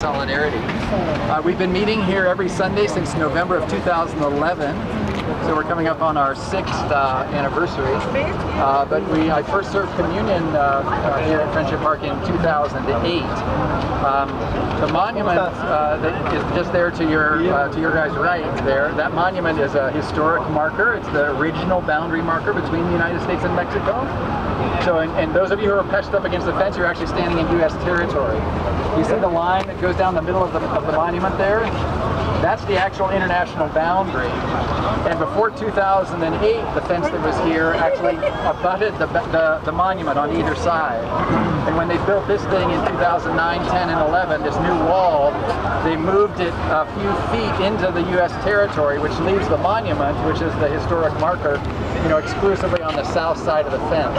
Solidarity. We've been meeting here every Sunday since November of 2011, so we're coming up on our 6th anniversary. I first served communion here at Friendship Park in 2008. The monument that is just there to your guys' right there, that monument is a historic marker. It's the original boundary marker between the United States and Mexico. So, and those of you who are pressed up against the fence, you're actually standing in U.S. territory. You see the line that goes down the middle of the monument there? That's the actual international boundary. And before 2008, the fence that was here actually abutted the monument on either side. And when they built this thing in 2009, 10, and 11, this new wall, they moved it a few feet into the U.S. territory, which leaves the monument, which is the historic marker, exclusively on the south side of the fence.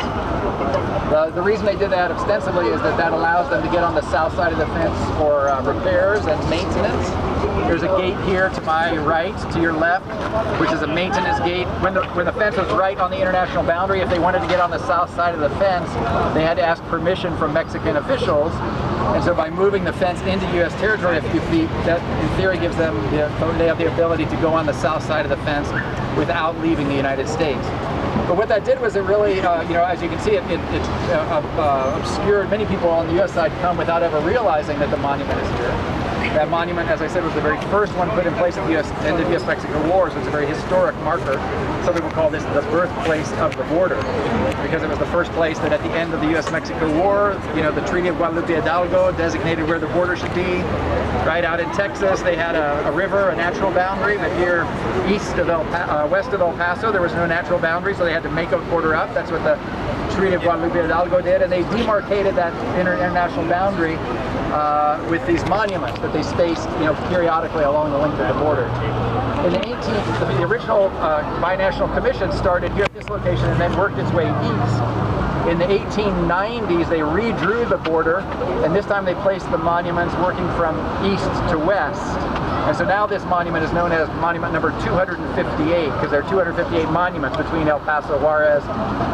The reason they did that ostensibly is that allows them to get on the south side of the fence for repairs and maintenance. There's a gate here to my right, to your left, which is a maintenance gate. When the fence was right on the international boundary, if they wanted to get on the south side of the fence, they had to ask permission from Mexican officials. And so by moving the fence into U.S. territory a few feet, that in theory gives them, they have the ability to go on the south side of the fence without leaving the United States. But what that did was it really, as you can see, it obscured many people on the U.S. side come without ever realizing that the monument is here. That monument, as I said, was the very first one put in place at the end of the U.S.-Mexico War, so it's a very historic marker. Some people call this the birthplace of the border, because it was the first place that at the end of the U.S.-Mexico War, the Treaty of Guadalupe Hidalgo designated where the border should be. Right out in Texas, they had a river, a natural boundary, but here west of El Paso, there was no natural boundary, so they had to make a border up. That's what the Treaty of Guadalupe Hidalgo did, and they demarcated that international boundary with these monuments that they spaced, periodically along the length of the border. In the original Binational Commission started here at this location and then worked its way east. In the 1890s, they redrew the border, and this time they placed the monuments working from east to west. And so now this monument is known as monument number 258, because there are 258 monuments between El Paso, Juarez,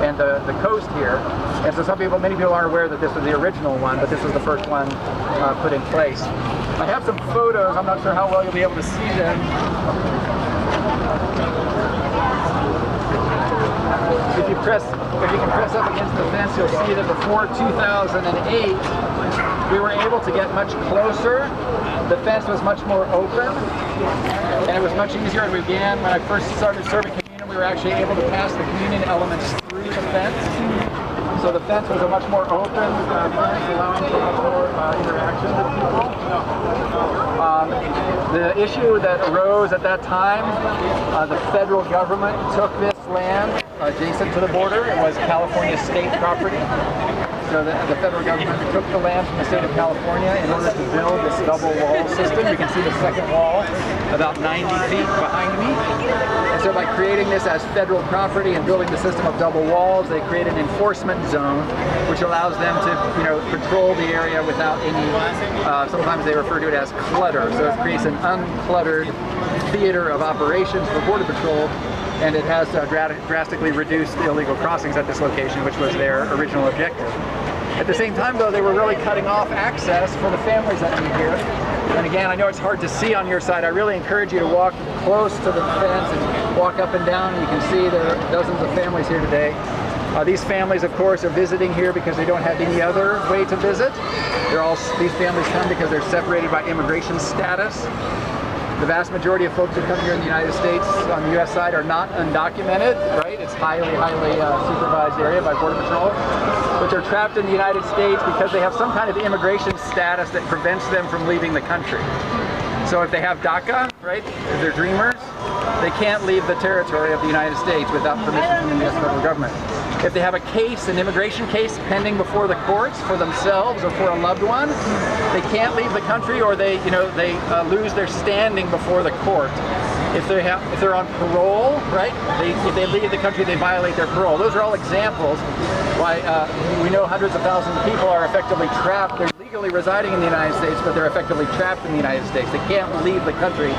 and the coast here. And so many people aren't aware that this was the original one, but this was the first one put in place. I have some photos. I'm not sure how well you'll be able to see them. If you can press up against the fence, you'll see that before 2008, we were able to get much closer. The fence was much more open, and it was much easier. When I first started serving communion, we were actually able to pass the communion elements through the fence. So the fence was a much more open fence, allowing for much more interaction with people. The issue that arose at that time, the federal government took this land adjacent to the border. It was California state property. So the federal government took the land from the state of California in order to build this double wall system. You can see the second wall about 90 feet behind me. And so by creating this as federal property and building the system of double walls, they create an enforcement zone, which allows them to, patrol the area without any, sometimes they refer to it as clutter. So it creates an uncluttered theater of operations for Border Patrol. And it has drastically reduced illegal crossings at this location, which was their original objective. At the same time, though, they were really cutting off access for the families that meet here. And again, I know it's hard to see on your side. I really encourage you to walk close to the fence and walk up and down. You can see there are dozens of families here today. These families, of course, are visiting here because they don't have any other way to visit. These families come because they're separated by immigration status. The vast majority of folks who come here in the United States on the U.S. side are not undocumented, right? It's highly supervised area by Border Patrol. But they're trapped in the United States because they have some kind of immigration status that prevents them from leaving the country. So if they have DACA, right, if they're dreamers, they can't leave the territory of the United States without permission from the U.S. federal government. If they have a case, an immigration case pending before the courts for themselves or for a loved one, they can't leave the country, or they lose their standing before the court. If they're on parole, right? If they leave the country, they violate their parole. Those are all examples why we know hundreds of thousands of people are effectively trapped. They're legally residing in the United States, but they're effectively trapped in the United States. They can't leave the country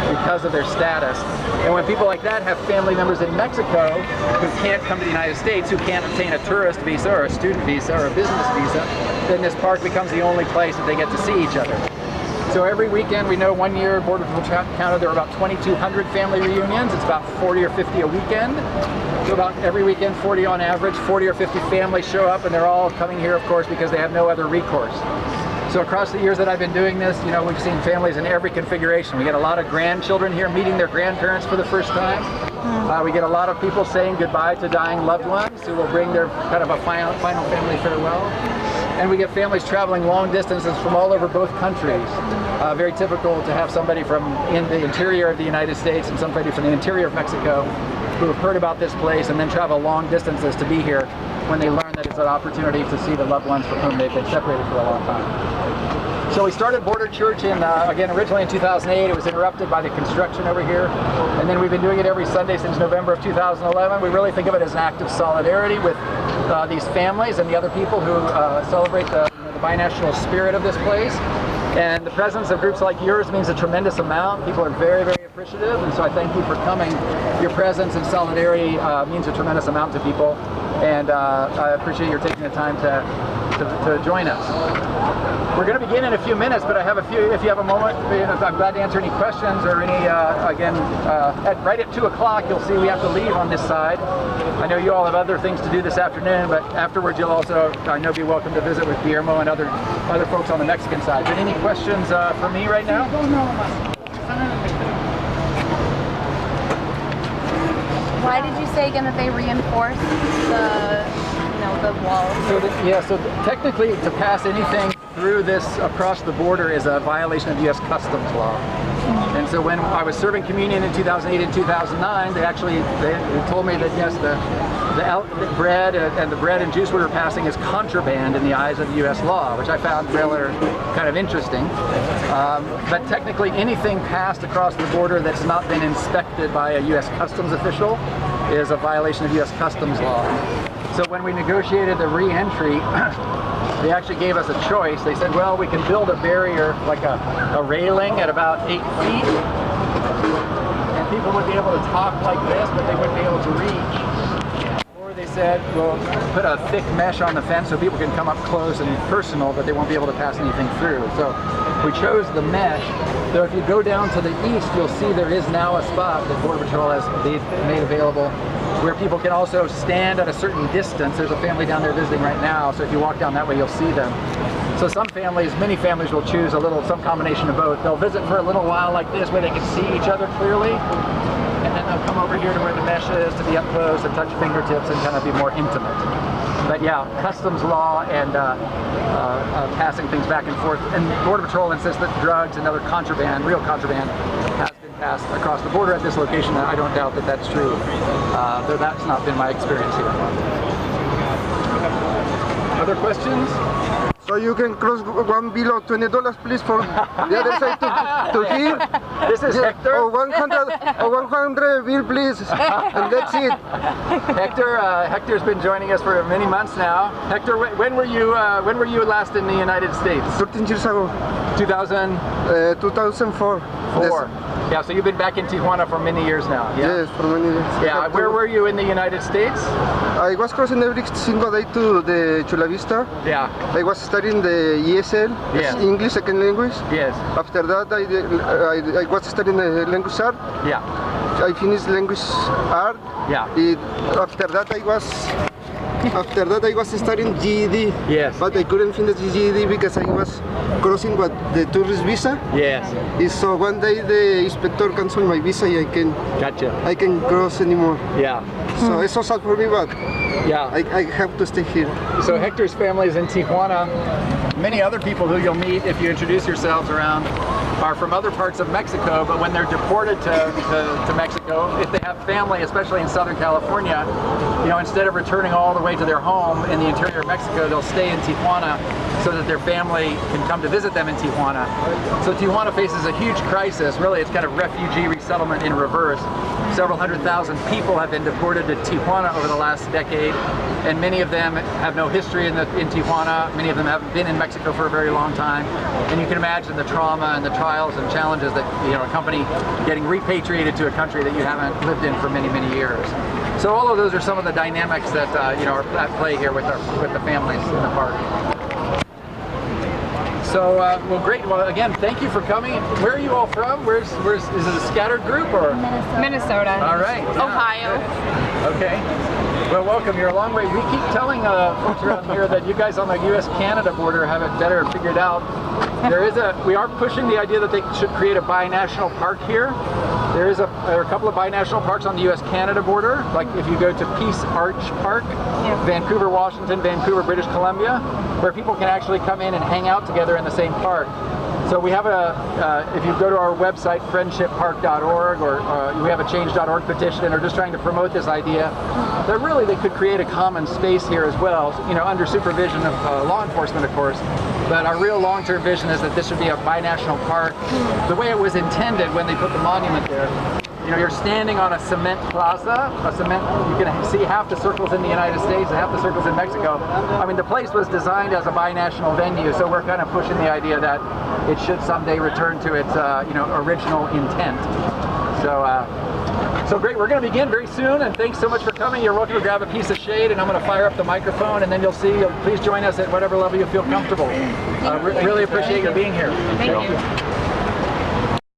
because of their status. And when people like that have family members in Mexico who can't come to the United States, who can't obtain a tourist visa or a student visa or a business visa, then this park becomes the only place that they get to see each other. So every weekend, we know 1 year Border Patrol counted there were about 2,200 family reunions. It's about 40 or 50 a weekend. So about every weekend, 40 on average, 40 or 50 families show up, and they're all coming here, of course, because they have no other recourse. So across the years that I've been doing this, you know, we've seen families in every configuration. We get a lot of grandchildren here meeting their grandparents for the first time. We get a lot of people saying goodbye to dying loved ones who will bring their kind of a final family farewell. And we get families traveling long distances from all over both countries. Very typical to have somebody from in the interior of the United States and somebody from the interior of Mexico who have heard about this place and then travel long distances to be here when they learn that it's an opportunity to see the loved ones from whom they've been separated for a long time. So we started Border Church again, originally in 2008. It was interrupted by the construction over here. And then we've been doing it every Sunday since November of 2011. We really think of it as an act of solidarity with these families and the other people who celebrate the binational spirit of this place. And the presence of groups like yours means a tremendous amount. People are very, very appreciative, and so I thank you for coming. Your presence and solidarity means a tremendous amount to people, and I appreciate your taking the time to join us. We're going to begin in a few minutes, but I have a few, if you have a moment, I'm glad to answer any questions or any, right at 2 o'clock, you'll see we have to leave on this side. I know you all have other things to do this afternoon, but afterwards you'll also, I know, be welcome to visit with Guillermo and other folks on the Mexican side. But any questions for me right now? Why did you say again that they reinforced the wall? So technically, to pass anything through this across the border is a violation of U.S. customs law. And so when I was serving communion in 2008 and 2009, they told me that yes, the bread and the bread and juice we were passing is contraband in the eyes of U.S. law, which I found rather kind of interesting. But technically, anything passed across the border that's not been inspected by a U.S. customs official is a violation of U.S. customs law. So when we negotiated the re-entry, they actually gave us a choice. They said, well, we can build a barrier, like a railing at about 8 feet, and people would be able to talk like this, but they wouldn't be able to reach. Or they said, we'll put a thick mesh on the fence so people can come up close and personal, but they won't be able to pass anything through. So we chose the mesh. So if you go down to the east, you'll see there is now a spot that Border Patrol has made available where people can also stand at a certain distance. There's a family down there visiting right now, so if you walk down that way, you'll see them. So many families will choose some combination of both. They'll visit for a little while like this where they can see each other clearly, and then they'll come over here to where the mesh is to be up close and touch fingertips and kind of be more intimate. But yeah, customs law and passing things back and forth. And Border Patrol insists that drugs and other contraband, real contraband, has been passed across the border at this location. I don't doubt that that's true, though that's not been my experience here. Other questions? So you can cross one bill of $20, please, for the other side to here. This is Hector. Or 100 bill, please, and that's it. Hector's been joining us for many months now. Hector, when were you last in the United States? 13 years ago. 2004. Yes. Yeah, so you've been back in Tijuana for many years now. Yeah? Yes, for many years. Yeah, where were you in the United States? I was crossing every single day to the Chula Vista. Yeah. I was studying the ESL, Yeah. English second language. Yes. After that, I was studying the language art. Yeah. I finished language art. Yeah. After that, I was studying GED. Yes. But I couldn't finish the GED because I was crossing the tourist visa. Yes. So one day the inspector canceled my visa. Gotcha. I can cross anymore. Yeah. So it's so sad for me, but yeah. I have to stay here. So Hector's family is in Tijuana. Many other people who you'll meet if you introduce yourselves around are from other parts of Mexico, but when they're deported to Mexico, if they have family, especially in Southern California, instead of returning all the way to their home in the interior of Mexico, they'll stay in Tijuana so that their family can come to visit them in Tijuana. So Tijuana faces a huge crisis. Really, it's kind of refugee resettlement in reverse. Several 100,000 people have been deported to Tijuana over the last decade, and many of them have no history in Tijuana. Many of them haven't been in Mexico for a very long time, and you can imagine the trauma and the trials and challenges that accompany getting repatriated to a country that you haven't lived in for many, many years. So all of those are some of the dynamics that are at play here with the families in the park. So, well, great. Well, again, thank you for coming. Where are you all from? Where's is it a scattered group or? Minnesota. All right. Yeah. Ohio. Okay. Well, welcome. You're a long way. We keep telling folks around here that you guys on the U.S.-Canada border have it better figured out. We are pushing the idea that they should create a binational park here. There are a couple of binational parks on the U.S.-Canada border. Like if you go to Peace Arch Park, Vancouver, Washington, Vancouver, British Columbia, where people can actually come in and hang out together in the same park. So we have if you go to our website, friendshippark.org, or we have a change.org petition, or just trying to promote this idea that really they could create a common space here as well, under supervision of law enforcement, of course. But our real long-term vision is that this should be a binational park, the way it was intended when they put the monument there. You're standing on a cement plaza, you can see half the circles in the United States and half the circles in Mexico. I mean, the place was designed as a binational venue, so we're kind of pushing the idea that it should someday return to its, original intent. So great, we're going to begin very soon, and thanks so much for coming. You're welcome to grab a piece of shade, and I'm going to fire up the microphone, and then you'll see. Please join us at whatever level you feel comfortable. Really appreciate you being here. Thank you.